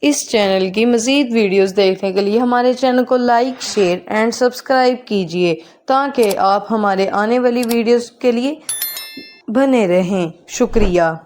इस चैनल की मज़ीद वीडियोस देखने के लिए हमारे चैनल को लाइक, शेयर एंड सब्सक्राइब कीजिए ताकि आप हमारे आने वाली वीडियोस के लिए बने रहें। शुक्रिया।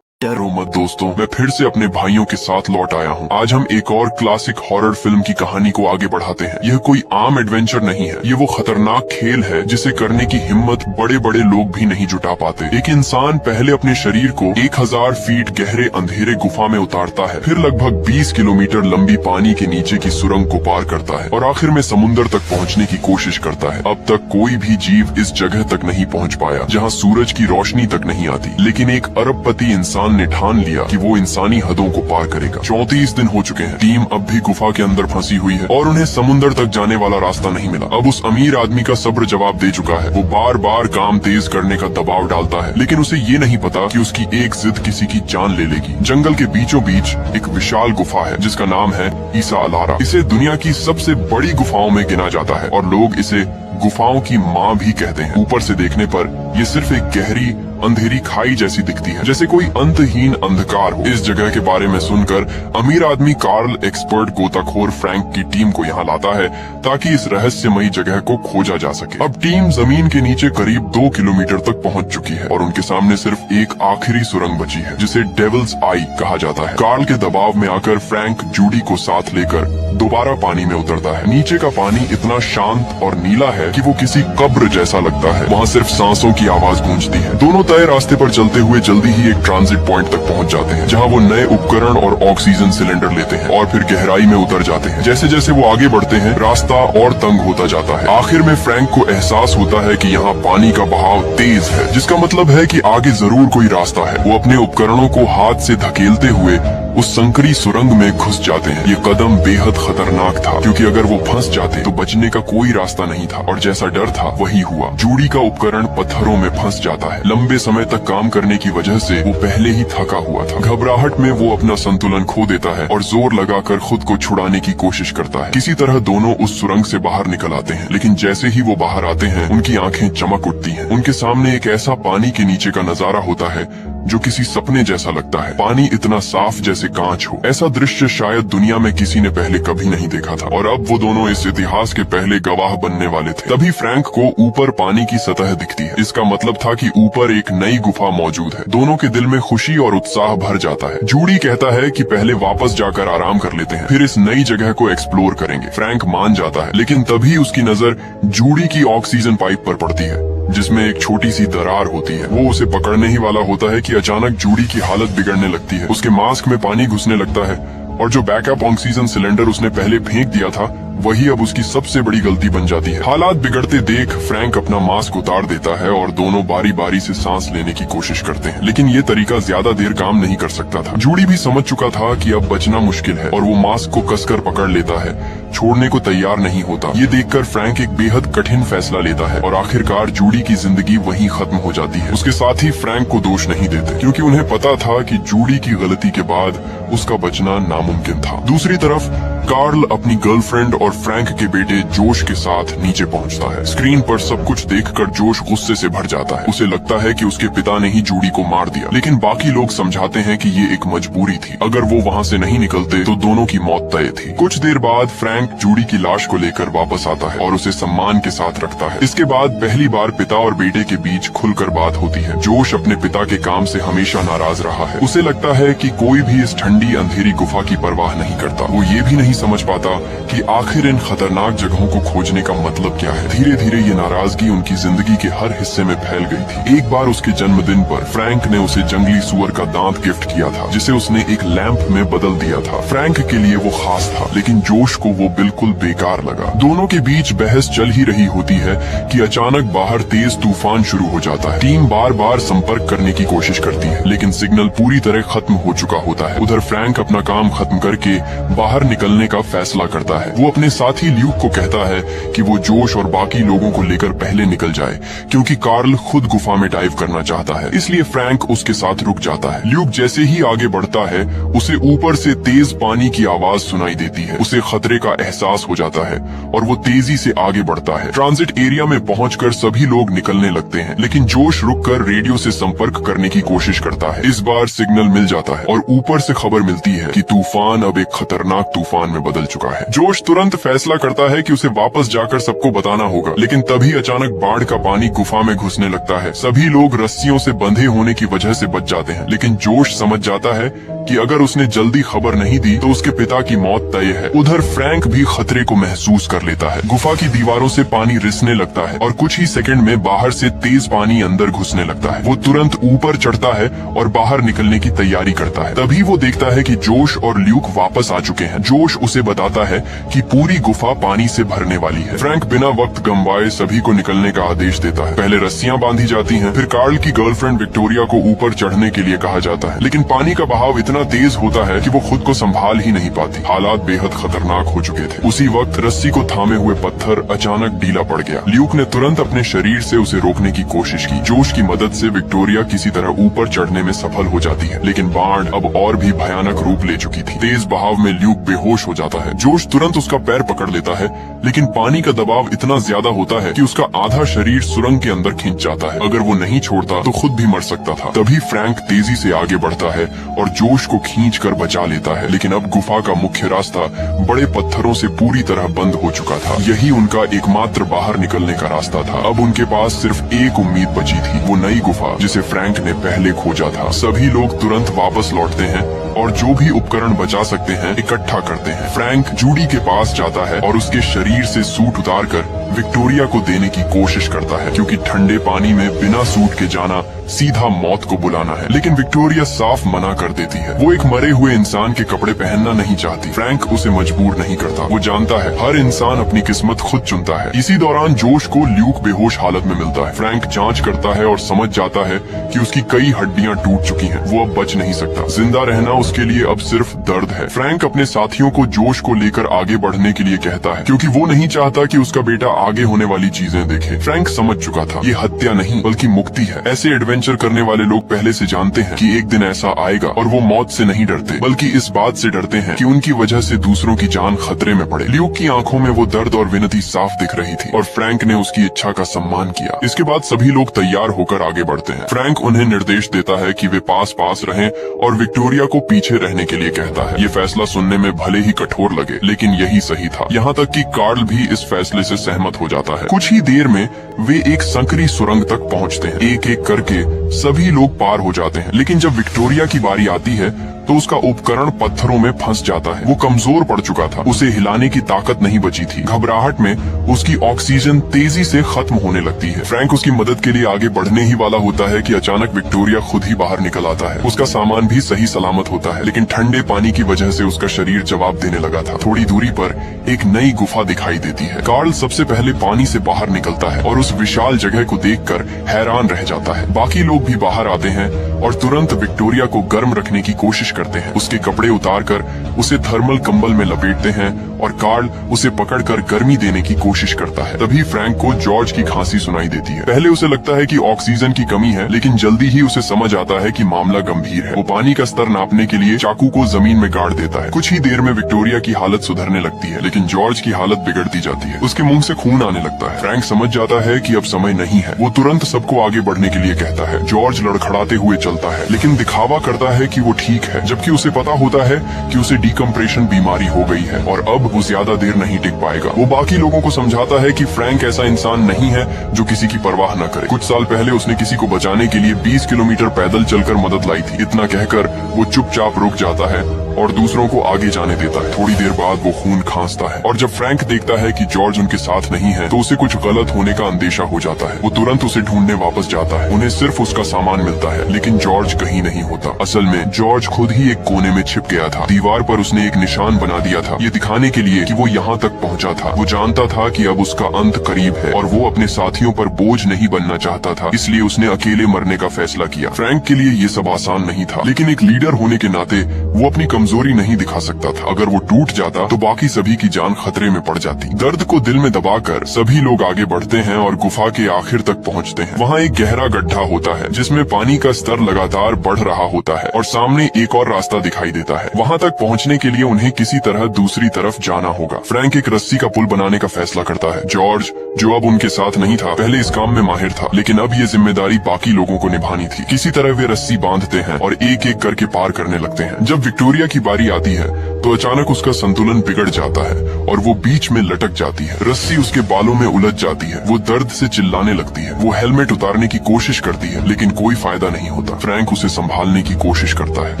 डरो मत दोस्तों, मैं फिर से अपने भाइयों के साथ लौट आया हूँ। आज हम एक और क्लासिक हॉरर फिल्म की कहानी को आगे बढ़ाते हैं। यह कोई आम एडवेंचर नहीं है, ये वो खतरनाक खेल है जिसे करने की हिम्मत बड़े बड़े लोग भी नहीं जुटा पाते। एक इंसान पहले अपने शरीर को 1000 फीट गहरे अंधेरे गुफा में उतारता है, फिर लगभग 20 किलोमीटर लंबी पानी के नीचे की सुरंग को पार करता है और आखिर में समुद्र तक पहुँचने की कोशिश करता है। अब तक कोई भी जीव इस जगह तक नहीं पहुँच पाया जहाँ सूरज की रोशनी तक नहीं आती, लेकिन एक अरबपति इंसान ने ठान लिया कि वो इंसानी हदों को पार करेगा। 34 दिन हो चुके हैं, टीम अब भी गुफा के अंदर फंसी हुई है और उन्हें समुद्र तक जाने वाला रास्ता नहीं मिला। अब उस अमीर आदमी का सब्र जवाब दे चुका है। वो बार बार काम तेज करने का दबाव डालता है, लेकिन उसे ये नहीं पता कि उसकी एक जिद किसी की जान ले लेगी। जंगल के बीचों बीच एक विशाल गुफा है जिसका नाम है ईसा अलारा। इसे दुनिया की सबसे बड़ी गुफाओं में गिना जाता है और लोग इसे गुफाओं की माँ भी कहते हैं। ऊपर से देखने पर ये सिर्फ एक गहरी अंधेरी खाई जैसी दिखती है, जैसे कोई अंतहीन अंधकार हो। इस जगह के बारे में सुनकर अमीर आदमी कार्ल एक्सपर्ट गोताखोर फ्रैंक की टीम को यहाँ लाता है ताकि इस रहस्यमयी जगह को खोजा जा सके। अब टीम जमीन के नीचे करीब 2 किलोमीटर तक पहुँच चुकी है और उनके सामने सिर्फ एक आखिरी सुरंग बची है जिसे डेविल्स आई कहा जाता है। कार्ल के दबाव में आकर फ्रैंक जूडी को साथ लेकर दोबारा पानी में उतरता है। नीचे का पानी इतना शांत और नीला है कि वो किसी कब्र जैसा लगता है। वहाँ सिर्फ सांसों की आवाज गूंजती है। दोनों तय रास्ते पर चलते हुए जल्दी ही एक ट्रांजिट पॉइंट तक पहुँच जाते हैं जहाँ वो नए उपकरण और ऑक्सीजन सिलेंडर लेते हैं और फिर गहराई में उतर जाते हैं। जैसे जैसे वो आगे बढ़ते हैं रास्ता और तंग होता जाता है। आखिर में फ्रैंक को एहसास होता है कि यहाँ पानी का बहाव तेज है, जिसका मतलब है कि आगे जरूर कोई रास्ता है। वो अपने उपकरणों को हाथ से धकेलते हुए उस संकरी सुरंग में घुस जाते हैं। ये कदम बेहद खतरनाक था क्योंकि अगर वो फंस जाते तो बचने का कोई रास्ता नहीं था और जैसा डर था वही हुआ। जूडी का उपकरण पत्थरों में फंस जाता है। लंबे समय तक काम करने की वजह से वो पहले ही थका हुआ था। घबराहट में वो अपना संतुलन खो देता है और जोर लगाकर खुद को छुड़ाने की कोशिश करता है। किसी तरह दोनों उस सुरंग से बाहर निकल आते हैं, लेकिन जैसे ही वो बाहर आते हैं उनकी आंखें चमक उठती हैं। उनके सामने एक ऐसा पानी के नीचे का नजारा होता है जो किसी सपने जैसा लगता है। पानी इतना साफ जैसे कांच हो। ऐसा दृश्य शायद दुनिया में किसी ने पहले कभी नहीं देखा था और अब वो दोनों इस इतिहास के पहले गवाह बनने वाले थे। तभी फ्रैंक को ऊपर पानी की सतह दिखती है। इसका मतलब था कि ऊपर एक नई गुफा मौजूद है। दोनों के दिल में खुशी और उत्साह भर जाता है। जूडी कहता है कि पहले वापस जाकर आराम कर लेते हैं, फिर इस नई जगह को एक्सप्लोर करेंगे। फ्रैंक मान जाता है, लेकिन तभी उसकी नजर जूडी की ऑक्सीजन पाइप पर पड़ती है जिसमें एक छोटी सी दरार होती है। वो उसे पकड़ने ही वाला होता है कि अचानक जूडी की हालत बिगड़ने लगती है। उसके मास्क में पानी घुसने लगता है और जो बैकअप ऑक्सीजन सिलेंडर उसने पहले फेंक दिया था वही अब उसकी सबसे बड़ी गलती बन जाती है। हालात बिगड़ते देख फ्रैंक अपना मास्क उतार देता है और दोनों बारी बारी से सांस लेने की कोशिश करते हैं, लेकिन ये तरीका ज्यादा देर काम नहीं कर सकता था। जूडी भी समझ चुका था कि अब बचना मुश्किल है और वो मास्क को कसकर पकड़ लेता है, छोड़ने को तैयार नहीं होता। ये देखकर फ्रैंक एक बेहद कठिन फैसला लेता है और आखिरकार जूडी की जिंदगी वहीं खत्म हो जाती है। उसके साथ ही फ्रैंक को दोष नहीं देते क्योंकि उन्हें पता था कि जूडी की गलती के बाद उसका बचना नामुमकिन था। दूसरी तरफ कार्ल अपनी गर्लफ्रेंड और फ्रैंक के बेटे जोश के साथ नीचे पहुंचता है। स्क्रीन पर सब कुछ देखकर जोश गुस्से से भर जाता है। उसे लगता है कि उसके पिता ने ही जूडी को मार दिया, लेकिन बाकी लोग समझाते हैं कि ये एक मजबूरी थी। अगर वो वहाँ से नहीं निकलते तो दोनों की मौत तय थी। कुछ देर बाद फ्रैंक जूडी की लाश को लेकर वापस आता है और उसे सम्मान के साथ रखता है। इसके बाद पहली बार पिता और बेटे के बीच खुलकर बात होती है। जोश अपने पिता के काम से हमेशा नाराज रहा है। उसे लगता है कि कोई भी इस ठंडी अंधेरी गुफा की परवाह नहीं करता। वो ये भी नहीं समझ पाता कि आखिर इन खतरनाक जगहों को खोजने का मतलब क्या है। धीरे धीरे ये नाराजगी उनकी जिंदगी के हर हिस्से में फैल गई थी। एक बार उसके जन्मदिन पर फ्रैंक ने उसे जंगली सुअर का दांत गिफ्ट किया था जिसे उसने एक लैंप में बदल दिया था। फ्रैंक के लिए वो खास था, लेकिन जोश को वो बिल्कुल बेकार लगा। दोनों के बीच बहस चल ही रही होती है कि अचानक बाहर तेज तूफान शुरू हो जाता है। टीम बार बार संपर्क करने की कोशिश करती है, लेकिन सिग्नल पूरी तरह खत्म हो चुका होता है। उधर फ्रैंक अपना काम खत्म करके बाहर निकलने का फैसला करता है। वो अपने साथी ल्यूक को कहता है कि वो जोश और बाकी लोगों को लेकर पहले निकल जाए क्योंकि कार्ल खुद गुफा में डाइव करना चाहता है। इसलिए फ्रैंक उसके साथ रुक जाता है। ल्यूक जैसे ही आगे बढ़ता है उसे ऊपर से तेज पानी की आवाज सुनाई देती है। उसे खतरे का एहसास हो जाता है और वो तेजी से आगे बढ़ता है। ट्रांजिट एरिया में पहुंचकर सभी लोग निकलने लगते हैं, लेकिन जोश रुककर रेडियो से संपर्क करने की कोशिश करता है। इस बार सिग्नल मिल जाता है और ऊपर से खबर मिलती है कि तूफान अब एक खतरनाक तूफान में बदल चुका है। जोश तुरंत फैसला करता है कि उसे वापस जाकर सबको बताना होगा, लेकिन तभी अचानक बाढ़ का पानी गुफा में घुसने लगता है। सभी लोग रस्सियों से बंधे होने की वजह से बच जाते हैं, लेकिन जोश समझ जाता है कि अगर उसने जल्दी खबर नहीं दी तो उसके पिता की मौत तय है। उधर फ्रैंक भी खतरे को महसूस कर लेता है। गुफा की दीवारों से पानी रिसने लगता है और कुछ ही सेकंड में बाहर से तेज पानी अंदर घुसने लगता है। वो तुरंत ऊपर चढ़ता है और बाहर निकलने की तैयारी करता है। तभी वो देखता है कि जोश और ल्यूक वापस आ चुके हैं। जोश उसे बताता है कि पूरी गुफा पानी से भरने वाली है। फ्रैंक बिना वक्त गंवाए सभी को निकलने का आदेश देता है। पहले रस्सियां बांधी जाती हैं, फिर कार्ल की गर्लफ्रेंड विक्टोरिया को ऊपर चढ़ने के लिए कहा जाता है, लेकिन पानी का बहाव इतना तेज होता है कि वो खुद को संभाल ही नहीं पाती। हालात बेहद खतरनाक हो चुके थे। उसी वक्त रस्सी को थामे हुए पत्थर अचानक ढीला पड़ गया। ल्यूक ने तुरंत अपने शरीर से उसे रोकने की कोशिश की। जोश की मदद से विक्टोरिया किसी तरह ऊपर चढ़ने में सफल हो जाती है, लेकिन बाढ़ अब और भी भयानक रूप ले चुकी थी। तेज बहाव में ल्यूक बेहोश हो जाता है। जोश तुरंत उसका पैर पकड़ लेता है, लेकिन पानी का दबाव इतना ज्यादा होता है कि उसका आधा शरीर सुरंग के अंदर खींच जाता है। अगर वो नहीं छोड़ता तो खुद भी मर सकता था। तभी फ्रैंक तेजी से आगे बढ़ता है और जोश को खींच कर बचा लेता है, लेकिन अब गुफा का मुख्य रास्ता बड़े पत्थरों से पूरी तरह बंद हो चुका था। यही उनका एकमात्र बाहर निकलने का रास्ता था। अब उनके पास सिर्फ एक उम्मीद बची थी, वो नई गुफा जिसे फ्रैंक ने पहले खोजा था। सभी लोग तुरंत वापस लौटते हैं और जो भी उपकरण बचा सकते हैं इकट्ठा करते हैं। फ्रैंक जूडी के पास जाता है और उसके शरीर से सूट उतारकर विक्टोरिया को देने की कोशिश करता है, क्योंकि ठंडे पानी में बिना सूट के जाना सीधा मौत को बुलाना है। लेकिन विक्टोरिया साफ मना कर देती है। वो एक मरे हुए इंसान के कपड़े पहनना नहीं चाहती। फ्रैंक उसे मजबूर नहीं करता। वो जानता है हर इंसान अपनी किस्मत खुद चुनता है। इसी दौरान जोश को ल्यूक बेहोश हालत में मिलता है। फ्रैंक जांच करता है और समझ जाता है कि उसकी कई हड्डियां टूट चुकी हैं। वो अब बच नहीं सकता। जिंदा रहना उसके लिए अब सिर्फ दर्द है। फ्रैंक अपने साथियों को जोश को लेकर आगे बढ़ने के लिए कहता है, क्योंकि वो नहीं चाहता कि उसका बेटा आगे होने वाली चीजें देखे। फ्रैंक समझ चुका था ये हत्या नहीं बल्कि मुक्ति है। ऐसे एडवेंचर करने वाले लोग पहले से जानते हैं कि एक दिन ऐसा आएगा, और वो मौत से नहीं डरते बल्कि इस बात से डरते हैं कि उनकी वजह से दूसरों की जान खतरे में पड़े। ल्यूक की आंखों में वो दर्द और विनती साफ दिख रही थी और फ्रैंक ने उसकी इच्छा का सम्मान किया। इसके बाद सभी लोग तैयार होकर आगे बढ़ते हैं। फ्रैंक उन्हें निर्देश देता है कि वे पास पास रहें और विक्टोरिया को पीछे रहने के लिए कहता है। ये फैसला सुनने में भले ही कठोर लगे, लेकिन यही सही था। यहाँ तक कि कार्ल भी इस फैसले से सहमत हो जाता है। कुछ ही देर में वे एक संकरी सुरंग तक पहुँचते हैं। एक एक करके सभी लोग पार हो जाते हैं, लेकिन जब विक्टोरिया की बारी आती है तो उसका उपकरण पत्थरों में फंस जाता है। वो कमजोर पड़ चुका था, उसे हिलाने की ताकत नहीं बची थी। घबराहट में उसकी ऑक्सीजन तेजी से खत्म होने लगती है। फ्रैंक उसकी मदद के लिए आगे बढ़ने ही वाला होता है कि अचानक विक्टोरिया खुद ही बाहर निकल आता है। उसका सामान भी सही सलामत होता है, लेकिन ठंडे पानी की वजह से उसका शरीर जवाब देने लगा था। थोड़ी दूरी पर एक नई गुफा दिखाई देती है। कार्ल सबसे पहले पानी से बाहर निकलता है और उस विशाल जगह को देखकर हैरान रह जाता है। बाकी लोग भी बाहर आते हैं और तुरंत विक्टोरिया को गर्म रखने की कोशिश करते हैं। उसके कपड़े उतारकर उसे थर्मल कंबल में लपेटते हैं और कार्ल उसे पकड़कर गर्मी देने की कोशिश करता है। तभी फ्रैंक को जॉर्ज की खांसी सुनाई देती है। पहले उसे लगता है कि ऑक्सीजन की कमी है, लेकिन जल्दी ही उसे समझ आता है कि मामला गंभीर है। वो पानी का स्तर नापने के लिए चाकू को जमीन में गाड़ देता है। कुछ ही देर में विक्टोरिया की हालत सुधरने लगती है, लेकिन जॉर्ज की हालत बिगड़ती जाती है। उसके मुंह से खून आने लगता है। फ्रैंक समझ जाता है कि अब समय नहीं है। वो तुरंत सबको आगे बढ़ने के लिए कहता है। जॉर्ज लड़खड़ाते हुए चलता है, लेकिन दिखावा करता है कि वो ठीक है, जबकि उसे पता होता है कि उसे डिकम्प्रेशन बीमारी हो गई है और अब वो ज्यादा देर नहीं टिक पाएगा। वो बाकी लोगों को समझाता है कि फ्रैंक ऐसा इंसान नहीं है जो किसी की परवाह न करे। कुछ साल पहले उसने किसी को बचाने के लिए 20 किलोमीटर पैदल चलकर मदद लाई थी। इतना कहकर वो चुपचाप रुक जाता है और दूसरों को आगे जाने देता है। थोड़ी देर बाद वो खून खांसता है और जब फ्रैंक देखता है कि जॉर्ज उनके साथ नहीं है तो उसे कुछ गलत होने का अंदेशा हो जाता है। वो तुरंत उसे ढूंढने वापस जाता है। उन्हें सिर्फ उसका सामान मिलता है, लेकिन जॉर्ज कहीं नहीं होता। असल में जॉर्ज खुद ही एक कोने में छिप गया था। दीवार पर उसने एक निशान बना दिया था, ये दिखाने के लिए कि वो यहाँ तक पहुँचा था। वो जानता था कि अब उसका अंत करीब है और वो अपने साथियों पर बोझ नहीं बनना चाहता था, इसलिए उसने अकेले मरने का फैसला किया। फ्रैंक के लिए ये सब आसान नहीं था, लेकिन एक लीडर होने के नाते वो अपनी कमजोरी नहीं दिखा सकता था। अगर वो टूट जाता तो बाकी सभी की जान खतरे में पड़ जाती। दर्द को दिल में दबाकर सभी लोग आगे बढ़ते हैं और गुफा के आखिर तक पहुंचते हैं। वहाँ एक गहरा गड्ढा होता है जिसमें पानी का स्तर लगातार बढ़ रहा होता है और सामने एक और रास्ता दिखाई देता है। वहाँ तक पहुँचने के लिए उन्हें किसी तरह दूसरी तरफ जाना होगा। फ्रैंक एक रस्सी का पुल बनाने का फैसला करता है। जॉर्ज, जो अब उनके साथ नहीं था, पहले इस काम में माहिर था, लेकिन अब ये जिम्मेदारी बाकी लोगों को निभानी थी। किसी तरह वे रस्सी बांधते हैं और एक एक करके पार करने लगते हैं। जब विक्टोरिया की बारी आती है तो अचानक उसका संतुलन बिगड़ जाता है और वो बीच में लटक जाती है। रस्सी उसके बालों में उलझ जाती है। वो दर्द से चिल्लाने लगती है। वो हेलमेट उतारने की कोशिश करती है लेकिन कोई फायदा नहीं होता। फ्रैंक उसे संभालने की कोशिश करता है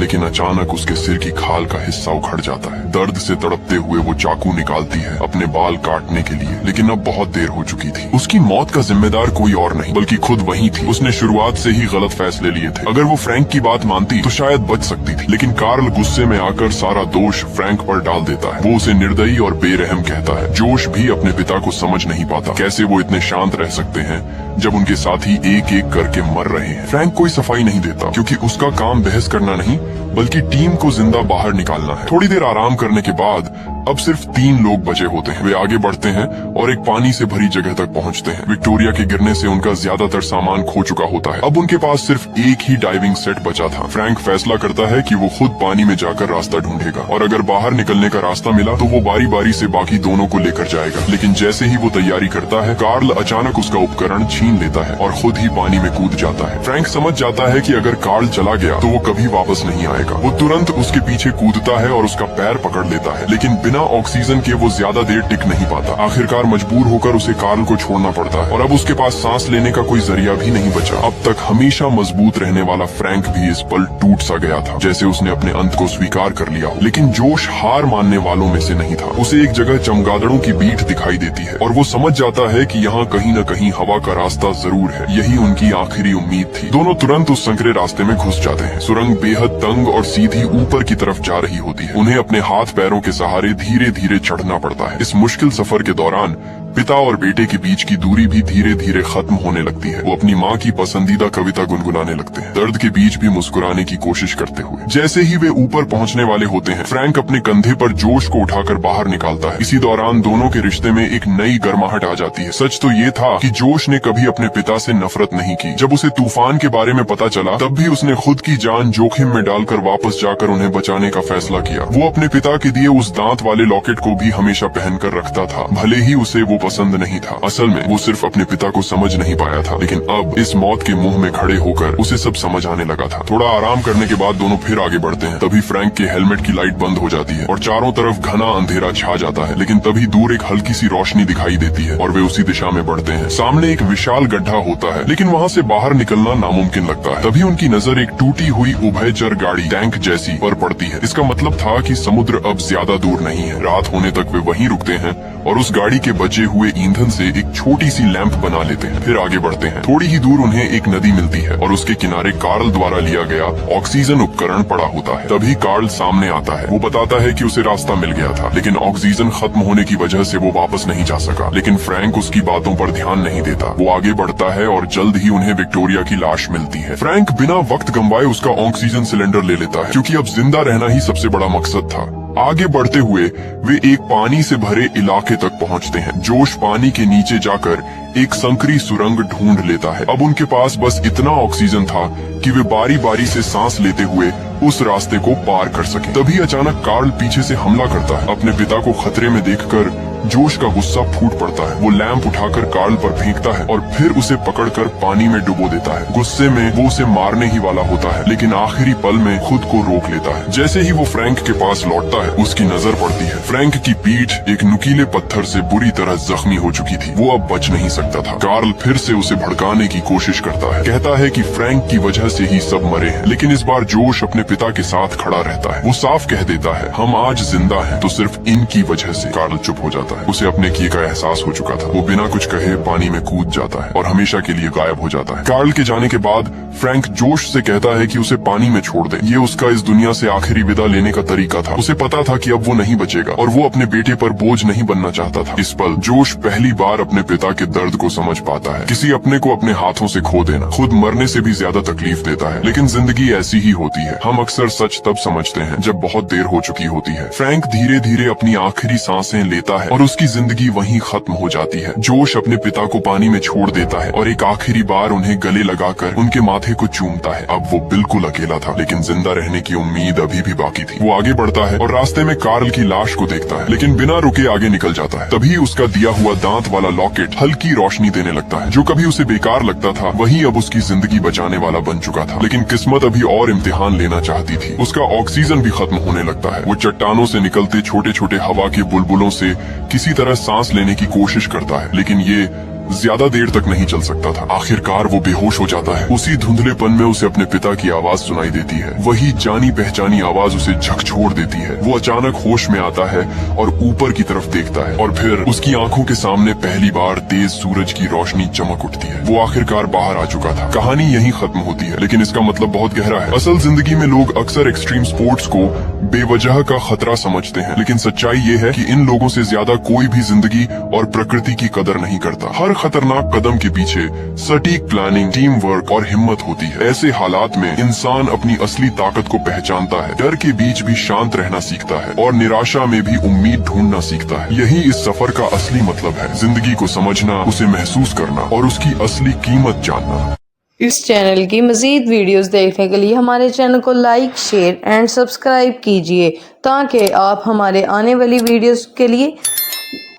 लेकिन अचानक उसके सिर की खाल का हिस्सा उखड़ जाता है। दर्द से तड़पते हुए वो चाकू निकालती है अपने बाल काटने के लिए, लेकिन अब बहुत देर हो चुकी थी। उसकी मौत का जिम्मेदार कोई और नहीं बल्कि खुद वही थी। उसने शुरुआत से ही गलत फैसले लिए थे। अगर वो फ्रैंक की बात मानती तो शायद बच सकती थी, लेकिन कार्ल गुस्से में आकर सारा दोष फ्रैंक पर डाल देता है। वो उसे निर्दयी और बेरहम कहता है। जोश भी अपने पिता को समझ नहीं पाता। कैसे वो इतने शांत रह सकते हैं जब उनके साथी एक एक करके मर रहे हैं। फ्रैंक कोई सफाई नहीं देता क्योंकि उसका काम बहस करना नहीं बल्कि टीम को जिंदा बाहर निकालना है। थोड़ी देर आराम करने के बाद अब सिर्फ 3 लोग बचे होते हैं। वे आगे बढ़ते हैं और एक पानी से भरी जगह तक पहुंचते हैं। विक्टोरिया के गिरने से उनका ज्यादातर सामान खो चुका होता है। अब उनके पास सिर्फ एक ही डाइविंग सेट बचा था। फ्रैंक फैसला करता है कि वो खुद पानी में जाकर रास्ता ढूंढेगा और अगर बाहर निकलने का रास्ता मिला तो वो बारी बारी से बाकी दोनों को लेकर जाएगा। लेकिन जैसे ही वो तैयारी करता है, कार्ल अचानक उसका उपकरण छीन लेता है और खुद ही पानी में कूद जाता है। फ्रैंक समझ जाता है कि अगर कार्ल चला गया तो वो कभी वापस नहीं आएगा। वो तुरंत उसके पीछे कूदता है और उसका पैर पकड़ लेता है, लेकिन बिना ऑक्सीजन के वो ज्यादा देर टिक नहीं पाता। आखिरकार मजबूर होकर उसे कार्ल को छोड़ना पड़ता है और अब उसके पास सांस लेने का कोई जरिया भी नहीं बचा। अब तक हमेशा मजबूत रहने वाला फ्रैंक भी इस पल टूट सा गया था, जैसे उसने अपने अंत को स्वीकार कर लिया हो। लेकिन जोश हार मानने वालों में से नहीं था। उसे एक जगह चमगादड़ों की बीट दिखाई देती है और वो समझ जाता है कि यहाँ कहीं न कहीं हवा का रास्ता जरूर है। यही उनकी आखिरी उम्मीद थी। दोनों तुरंत उस संकरे रास्ते में घुस जाते हैं। सुरंग बेहद तंग और सीधी ऊपर की तरफ जा रही होती है। उन्हें अपने हाथ पैरों के सहारे धीरे धीरे चढ़ना पड़ता है। इस मुश्किल सफर के दौरान पिता और बेटे के बीच की दूरी भी धीरे धीरे खत्म होने लगती है। वो अपनी माँ की पसंदीदा कविता गुनगुनाने लगते हैं, दर्द के बीच भी मुस्कुराने की कोशिश करते हुए। जैसे ही वे ऊपर पहुंचने वाले होते हैं, फ्रैंक अपने कंधे पर जोश को उठाकर बाहर निकालता है। इसी दौरान दोनों के रिश्ते में एक नई गर्माहट आ जाती है। सच तो ये था कि जोश ने कभी अपने पिता से नफरत नहीं की। जब उसे तूफान के बारे में पता चला तब भी उसने खुद की जान जोखिम में डालकर वापस जाकर उन्हें बचाने का फैसला किया। वो अपने पिता के दिए उस दांत वाले लॉकेट को भी हमेशा पहनकर रखता था, भले ही उसे वो पसंद नहीं था। असल में वो सिर्फ अपने पिता को समझ नहीं पाया था, लेकिन अब इस मौत के मुंह में खड़े होकर उसे सब समझ आने लगा था। थोड़ा आराम करने के बाद दोनों फिर आगे बढ़ते हैं। तभी फ्रैंक के हेलमेट की लाइट बंद हो जाती है और चारों तरफ घना अंधेरा छा जाता है। लेकिन तभी दूर एक हल्की सी रोशनी दिखाई देती है और वे उसी दिशा में बढ़ते हैं। सामने एक विशाल गड्ढा होता है, लेकिन वहाँ से बाहर निकलना नामुमकिन लगता है। तभी उनकी नजर एक टूटी हुई उभयचर गाड़ी टैंक जैसी पर पड़ती है। इसका मतलब था कि समुद्र अब ज्यादा दूर नहीं है। रात होने तक वे वहीं रुकते हैं और उस गाड़ी के बचे हुए ईंधन से एक छोटी सी लैंप बना लेते हैं। फिर आगे बढ़ते हैं। थोड़ी ही दूर उन्हें एक नदी मिलती है और उसके किनारे कार्ल द्वारा लिया गया ऑक्सीजन उपकरण पड़ा होता है। तभी कार्ल सामने आता है। वो बताता है कि उसे रास्ता मिल गया था, लेकिन ऑक्सीजन खत्म होने की वजह से वो वापस नहीं जा सका। लेकिन फ्रैंक उसकी बातों पर ध्यान नहीं देता। वो आगे बढ़ता है और जल्द ही उन्हें विक्टोरिया की लाश मिलती है। फ्रैंक बिना वक्त गंवाए उसका ऑक्सीजन सिलेंडर ले लेता है, क्योंकि अब जिंदा रहना ही सबसे बड़ा मकसद था। आगे बढ़ते हुए वे एक पानी से भरे इलाके तक पहुंचते हैं। जोश पानी के नीचे जाकर एक संकरी सुरंग ढूंढ लेता है। अब उनके पास बस इतना ऑक्सीजन था कि वे बारी बारी से सांस लेते हुए उस रास्ते को पार कर सके। तभी अचानक कार्ल पीछे से हमला करता है। अपने पिता को खतरे में देखकर जोश का गुस्सा फूट पड़ता है। वो लैंप उठाकर कार्ल पर फेंकता है और फिर उसे पकड़कर पानी में डुबो देता है। गुस्से में वो उसे मारने ही वाला होता है, लेकिन आखिरी पल में खुद को रोक लेता है। जैसे ही वो फ्रैंक के पास लौटता है, उसकी नजर पड़ती है। फ्रैंक की पीठ एक नुकीले पत्थर से बुरी तरह जख्मी हो चुकी थी। वो अब बच नहीं सकता था। कार्ल फिर से उसे भड़काने की कोशिश करता है, कहता है कि फ्रैंक की वजह से ही सब मरे हैं। लेकिन इस बार जोश अपने पिता के साथ खड़ा रहता है। वो साफ कह देता है, हम आज जिंदा हैं तो सिर्फ इनकी वजह से। कार्ल चुप हो जाता है। जाता है। उसे अपने किए का एहसास हो चुका था। वो बिना कुछ कहे पानी में कूद जाता है और हमेशा के लिए गायब हो जाता है। कार्ल के जाने के बाद फ्रैंक जोश से कहता है कि उसे पानी में छोड़ दे। ये उसका इस दुनिया से आखिरी विदा लेने का तरीका था। उसे पता था कि अब वो नहीं बचेगा और वो अपने बेटे पर बोझ नहीं बनना चाहता था। इस पल जोश पहली बार अपने पिता के दर्द को समझ पाता है। किसी अपने को अपने हाथों से खो देना खुद मरने से भी ज्यादा तकलीफ देता है, लेकिन जिंदगी ऐसी ही होती है। हम अक्सर सच तब समझते हैं जब बहुत देर हो चुकी होती है। फ्रैंक धीरे धीरे अपनी आखिरी सांसें लेता है और उसकी जिंदगी वहीं खत्म हो जाती है। जोश अपने पिता को पानी में छोड़ देता है और एक आखिरी बार उन्हें गले लगाकर उनके माथे को चूमता है। अब वो बिल्कुल अकेला था, लेकिन जिंदा रहने की उम्मीद अभी भी बाकी थी। वो आगे बढ़ता है और रास्ते में कार्ल की लाश को देखता है, लेकिन बिना रुके आगे निकल जाता है। तभी उसका दिया हुआ दांत वाला लॉकेट हल्की रोशनी देने लगता है। जो कभी उसे बेकार लगता था वही अब उसकी जिंदगी बचाने वाला बन चुका था। लेकिन किस्मत अभी और इम्तिहान लेना चाहती थी। उसका ऑक्सीजन भी खत्म होने लगता है। वो चट्टानों से निकलते छोटे छोटे हवा के बुलबुलों से किसी तरह सांस लेने की कोशिश करता है, लेकिन ये ज्यादा देर तक नहीं चल सकता था। आखिरकार वो बेहोश हो जाता है। उसी धुंधलेपन में उसे अपने पिता की आवाज सुनाई देती है। वही जानी पहचानी आवाज उसे झकझोर देती है। वो अचानक होश में आता है और ऊपर की तरफ देखता है और फिर उसकी आंखों के सामने पहली बार तेज सूरज की रोशनी चमक उठती है। वो आखिरकार बाहर आ चुका था। कहानी यहीं खत्म होती है, लेकिन इसका मतलब बहुत गहरा है। असल जिंदगी में लोग अक्सर एक्सट्रीम स्पोर्ट्स को बेवजह का खतरा समझते हैं, लेकिन सच्चाई ये है कि इन लोगों से ज्यादा कोई भी जिंदगी और प्रकृति की कदर नहीं करता। हर खतरनाक कदम के पीछे सटीक प्लानिंग, टीम वर्क और हिम्मत होती है। ऐसे हालात में इंसान अपनी असली ताकत को पहचानता है, डर के बीच भी शांत रहना सीखता है और निराशा में भी उम्मीद ढूंढना सीखता है। यही इस सफर का असली मतलब है, जिंदगी को समझना, उसे महसूस करना और उसकी असली कीमत जानना। इस चैनल की मज़ीद वीडियोस देखने के लिए हमारे चैनल को लाइक, शेयर एंड सब्सक्राइब कीजिए ताकि आप हमारे आने वाली वीडियोस के लिए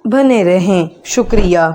बने रहें। शुक्रिया।